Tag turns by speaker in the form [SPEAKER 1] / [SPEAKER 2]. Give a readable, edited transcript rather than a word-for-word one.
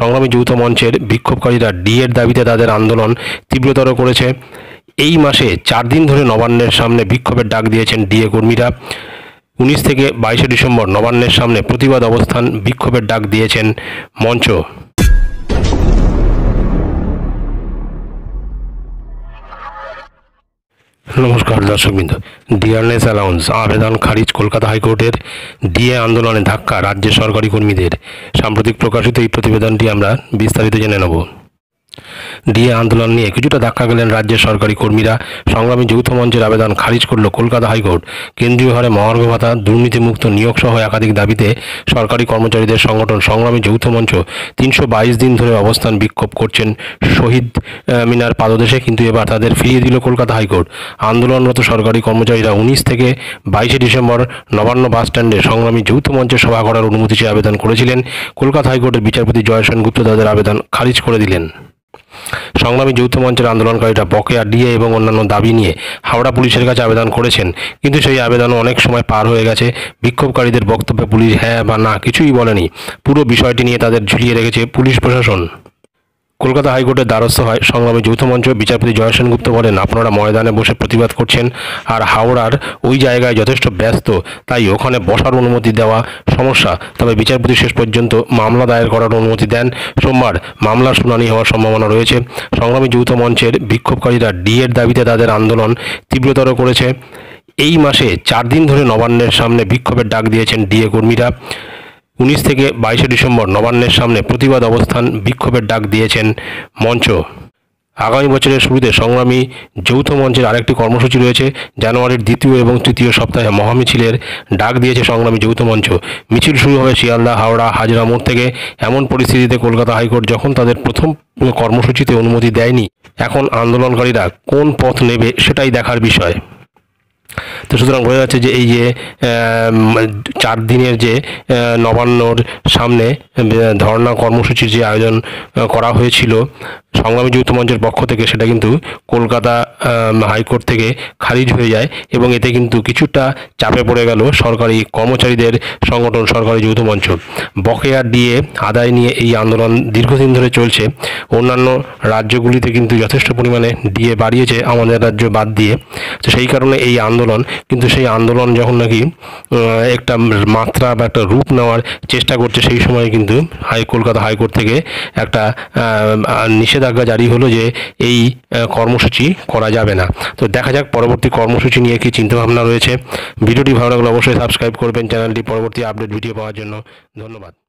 [SPEAKER 1] সংগ্রামী যৌথ মঞ্চের বিক্ষোভকারীরা ডিএর দাবিতে তাদের আন্দোলন তীব্রতর করেছে। এই মাসে 4 দিন ধরে নবান্নের সামনে বিক্ষোভের ডাক দিয়েছেন ডিএ কর্মীরা। 19 থেকে 22 ডিসেম্বর নবান্নের সামনে প্রতিবাদ অবস্থান বিক্ষোভের ডাক দিয়েছেন মঞ্চ। নমস্কার দর্শকবৃন্দ। ডিয়ারনেস অ্যালাউন্স আবেদন খারিজ। কলকাতা হাইকোর্টের ডিএ আন্দোলনে ধাক্কা রাজ্যের সরকারি কর্মীদের। সাম্প্রতিক প্রকাশিত এই প্রতিবেদনটি আমরা বিস্তারিত জেনে নেব। ডিএ আন্দোলন নিয়ে কিছুটা ধাক্কা গেলেন রাজ্যের সরকারি কর্মীরা। সংগ্রামী যৌথ মঞ্চের আবেদন খারিজ করল কলকাতা হাইকোর্ট। কেন্দ্রীয় হারে মহার্ঘ ভাতা, দুর্নীতিমুক্ত নিয়োগ সহ একাধিক দাবিতে সরকারি কর্মচারীদের সংগঠন সংগ্রামী যৌথ মঞ্চ 322 দিন ধরে অবস্থান বিক্ষোভ করছেন শহীদ মিনার পাদদেশে, কিন্তু এবার তাদের ফিরিয়ে দিল কলকাতা হাইকোর্ট। আন্দোলনরত সরকারি কর্মচারীরা 19 থেকে 22 ডিসেম্বর নবান্ন বাস স্ট্যান্ডে সংগ্রামী যৌথ মঞ্চের সভা করার অনুমতি চেয়ে আবেদন করেছিলেন। কলকাতা হাইকোর্টের বিচারপতি জয় সেনগুপ্ত তাদের আবেদন খারিজ করে দিলেন। সংগ্রামী যৌথ মঞ্চের আন্দোলনকারীরা বকেয়া ডিএ এবং অন্যান্য দাবি নিয়ে হাওড়া পুলিশের কাছে আবেদন করেছেন, কিন্তু সেই আবেদনও অনেক সময় পার হয়ে গেছে। বিক্ষোভকারীদের বক্তব্যে পুলিশ হ্যাঁ বা না কিছুই বলেনি। পুরো বিষয়টি নিয়ে তাদের ঝুলিয়ে রেখেছে পুলিশ প্রশাসন। কলকাতা হাইকোর্টের দ্বারস্থ হয় সংগ্রামী যৌথ মঞ্চ। বিচারপতি জয় সেনগুপ্ত বলেন, আপনারা ময়দানে বসে প্রতিবাদ করছেন, আর হাওড়ার ওই জায়গায় যথেষ্ট ব্যস্ত, তাই ওখানে বসার অনুমতি দেওয়া সমস্যা। তবে বিচারপতি শেষ পর্যন্ত মামলা দায়ের করার অনুমতি দেন। সোমবার মামলার শুনানি হওয়ার সম্ভাবনা রয়েছে। সংগ্রামী যৌথ মঞ্চের বিক্ষোভকারীরা ডিএর দাবিতে তাদের আন্দোলন তীব্রতর করেছে। এই মাসে 4 দিন ধরে নবান্নের সামনে বিক্ষোভের ডাক দিয়েছেন ডিএ কর্মীরা। 19 থেকে 22 ডিসেম্বর নবান্নের সামনে প্রতিবাদ অবস্থান বিক্ষোভের ডাক দিয়েছেন মঞ্চ। আগামী বছরের শুরুতে সংগ্রামী যৌথ মঞ্চের আরেকটি কর্মসূচি রয়েছে। জানুয়ারির 2য় এবং 3য় সপ্তাহে মহামিছিলের ডাক দিয়েছে সংগ্রামী যৌথ মঞ্চ। মিছিল শুরু হবে শিয়ালদা, হাওড়া, হাজরা মোড় থেকে। এমন পরিস্থিতিতে কলকাতা হাইকোর্ট যখন তাদের প্রথম কর্মসূচিতে অনুমতি দেয়নি, এখন আন্দোলনকারীরা কোন পথ নেবে সেটাই দেখার বিষয়। তো সুতরাং বোঝা যাচ্ছে যে এই যে 4 দিনের যে নবান্নর সামনে ধর্ণা কর্মসূচির যে আয়োজন করা হয়েছিল সংগ্রামী যৌথ মঞ্চের পক্ষ থেকে, সেটা কিন্তু কলকাতা হাইকোর্ট থেকে খারিজ হয়ে যায় এবং এতে কিন্তু কিছুটা চাপে পড়ে গেল সরকারি কর্মচারীদের সংগঠন সরকারি যৌথ মঞ্চ। বকেয়া ডিএ আদায় নিয়ে এই আন্দোলন দীর্ঘদিন ধরে চলছে। অন্যান্য রাজ্যগুলিতে কিন্তু যথেষ্ট পরিমাণে ডিএ বাড়িয়েছে, আমাদের রাজ্য বাদ দিয়ে। তো সেই কারণে এই আন্দোলন, কিন্তু সেই আন্দোলন যখন নাকি একটা মাত্রা বা একটা রূপ নেওয়ার চেষ্টা করছে, সেই সময় কিন্তু কলকাতা হাইকোর্ট থেকে একটা নিষেধাজ্ঞা জারি হলো যে এই কর্মসূচি করা যাবে না। তো দেখা যাক পরবর্তী কর্মসূচি নিয়ে কি চিন্তাভাবনা রয়েছে। ভিডিওটি ভালো লাগলে অবশ্যই সাবস্ক্রাইব করবেন চ্যানেলটি পরবর্তী আপডেট ভিডিও পাওয়ার জন্য। ধন্যবাদ।